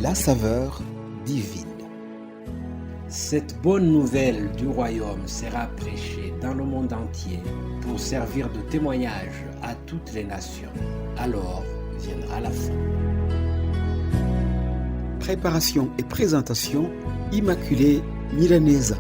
La saveur divine. Cette bonne nouvelle du royaume sera prêchée dans le monde entier pour servir de témoignage à toutes les nations. Alors viendra la fin. Préparation et présentation, Immaculée Milanesa.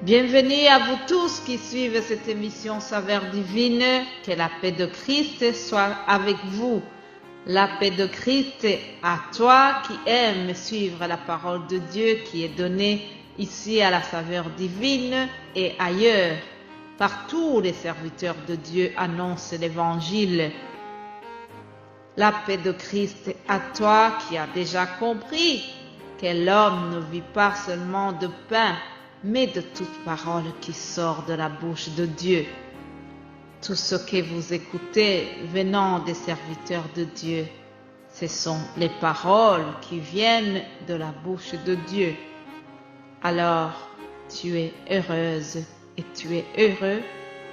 Bienvenue à vous tous qui suivez cette émission Saveur divine. Que la paix de Christ soit avec vous. La paix de Christ à toi qui aimes suivre la parole de Dieu qui est donnée ici à la Saveur divine et ailleurs. Partout les serviteurs de Dieu annoncent l'évangile. La paix de Christ à toi qui as déjà compris que l'homme ne vit pas seulement de pain, mais de toute parole qui sort de la bouche de Dieu. Tout ce que vous écoutez venant des serviteurs de Dieu, ce sont les paroles qui viennent de la bouche de Dieu. Alors, tu es heureuse et tu es heureux,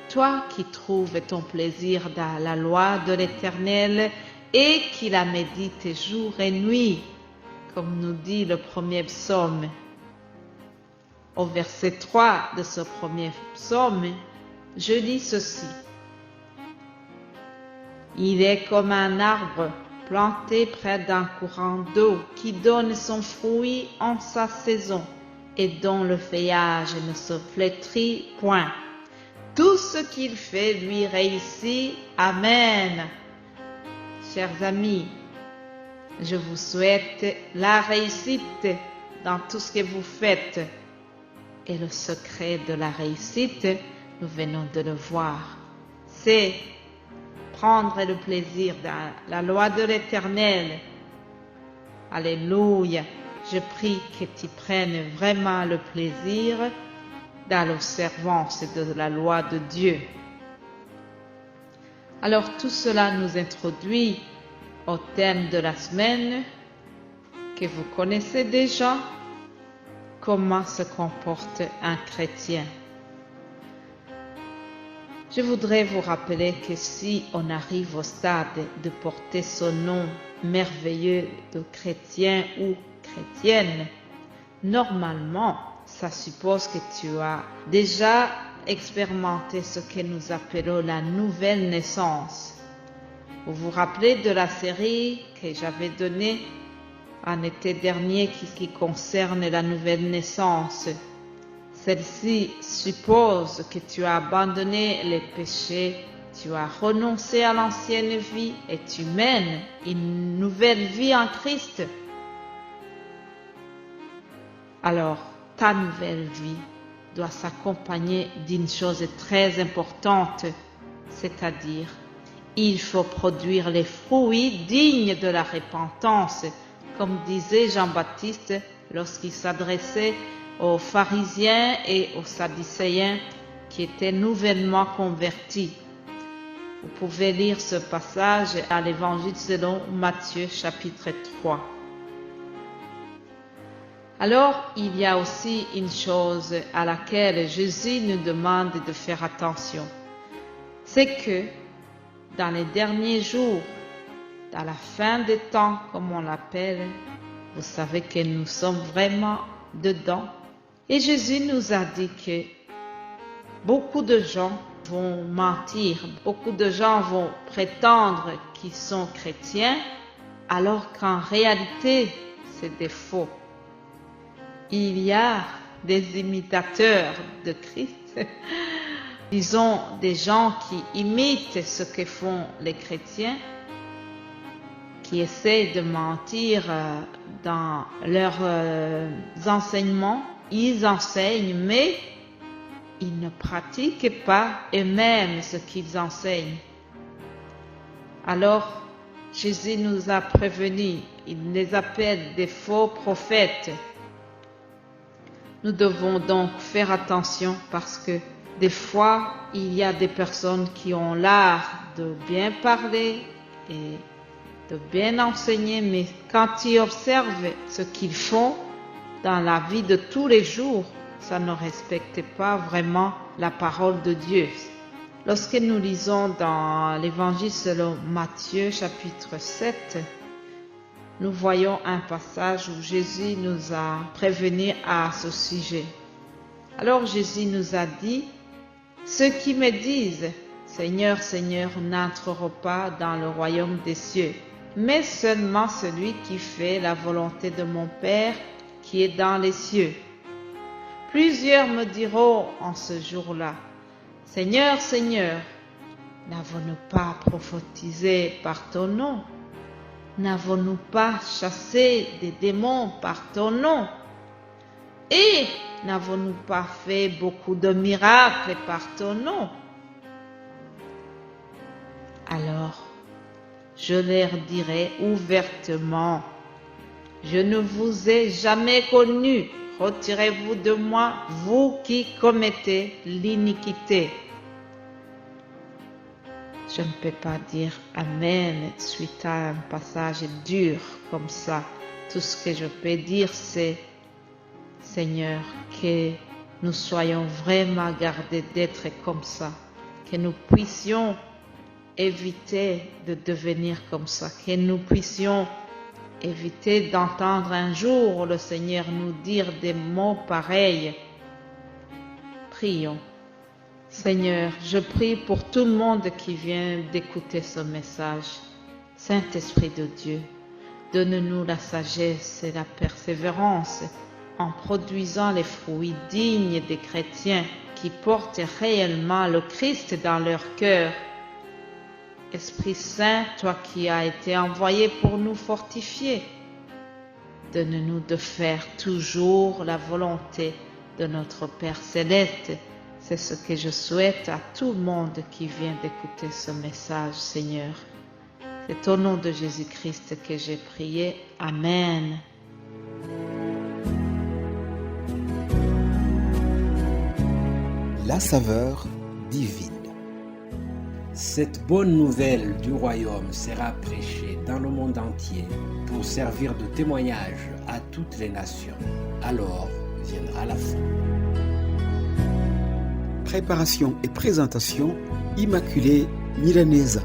toi qui trouves ton plaisir dans la loi de l'Éternel et qui la médites jour et nuit, comme nous dit le premier psaume. Au verset 3 de ce premier psaume, je lis ceci. Il est comme un arbre planté près d'un courant d'eau qui donne son fruit en sa saison et dont le feuillage ne se flétrit point. Tout ce qu'il fait lui réussit. Amen. Chers amis, je vous souhaite la réussite dans tout ce que vous faites. Et le secret de la réussite, nous venons de le voir, c'est prendre le plaisir dans la loi de l'Éternel. Alléluia. Je prie que tu prennes vraiment le plaisir dans l'observance de la loi de Dieu. Alors tout cela nous introduit au thème de la semaine que vous connaissez déjà. Comment se comporte un chrétien? Je voudrais vous rappeler que si on arrive au stade de porter ce nom merveilleux de chrétien ou chrétienne, normalement, ça suppose que tu as déjà expérimenté ce que nous appelons la nouvelle naissance. Vous vous rappelez de la série que j'avais donnée en été dernier qui concerne la nouvelle naissance. Celle-ci suppose que tu as abandonné les péchés, tu as renoncé à l'ancienne vie et tu mènes une nouvelle vie en Christ. Alors, ta nouvelle vie doit s'accompagner d'une chose très importante, c'est-à-dire, il faut produire les fruits dignes de la repentance, comme disait Jean-Baptiste lorsqu'il s'adressait aux pharisiens et aux sadducéens qui étaient nouvellement convertis. Vous pouvez lire ce passage à l'Évangile selon Matthieu chapitre 3. Alors, il y a aussi une chose à laquelle Jésus nous demande de faire attention. C'est que dans les derniers jours, dans la fin des temps, comme on l'appelle, vous savez que nous sommes vraiment dedans. Et Jésus nous a dit que beaucoup de gens vont mentir, beaucoup de gens vont prétendre qu'ils sont chrétiens, alors qu'en réalité, c'est des faux. Il y a des imitateurs de Christ, disons des gens qui imitent ce que font les chrétiens, qui essaient de mentir dans leurs enseignements. Ils enseignent, mais ils ne pratiquent pas eux-mêmes ce qu'ils enseignent. Alors, Jésus nous a prévenus, il les appelle des faux prophètes. Nous devons donc faire attention parce que des fois, il y a des personnes qui ont l'art de bien parler et de bien enseigner, mais quand tu observes ce qu'ils font dans la vie de tous les jours, ça ne respecte pas vraiment la parole de Dieu. Lorsque nous lisons dans l'Évangile selon Matthieu chapitre 7, nous voyons un passage où Jésus nous a prévenus à ce sujet. Alors Jésus nous a dit, « Ceux qui me disent, Seigneur, Seigneur, n'entreront pas dans le royaume des cieux, mais seulement celui qui fait la volonté de mon Père qui est dans les cieux. » Plusieurs me diront en ce jour-là, « Seigneur, Seigneur, n'avons-nous pas prophétisé par ton nom? N'avons-nous pas chassé des démons par ton nom? Et n'avons-nous pas fait beaucoup de miracles par ton nom? » Alors, je leur dirai ouvertement, « Je ne vous ai jamais connus. Retirez-vous de moi, vous qui commettez l'iniquité. » Je ne peux pas dire Amen suite à un passage dur comme ça. Tout ce que je peux dire, c'est Seigneur, que nous soyons vraiment gardés d'être comme ça, que nous puissions éviter de devenir comme ça, que nous puissions éviter d'entendre un jour le Seigneur nous dire des mots pareils. Prions. Seigneur, je prie pour tout le monde qui vient d'écouter ce message. Saint-Esprit de Dieu, donne-nous la sagesse et la persévérance en produisant les fruits dignes des chrétiens qui portent réellement le Christ dans leur cœur. Esprit Saint, toi qui as été envoyé pour nous fortifier, donne-nous de faire toujours la volonté de notre Père Céleste. C'est ce que je souhaite à tout le monde qui vient d'écouter ce message, Seigneur. C'est au nom de Jésus-Christ que j'ai prié. Amen. La saveur divine. Cette bonne nouvelle du royaume sera prêchée dans le monde entier pour servir de témoignage à toutes les nations. Alors viendra la fin. Préparation et présentation, Immaculée Milanesa.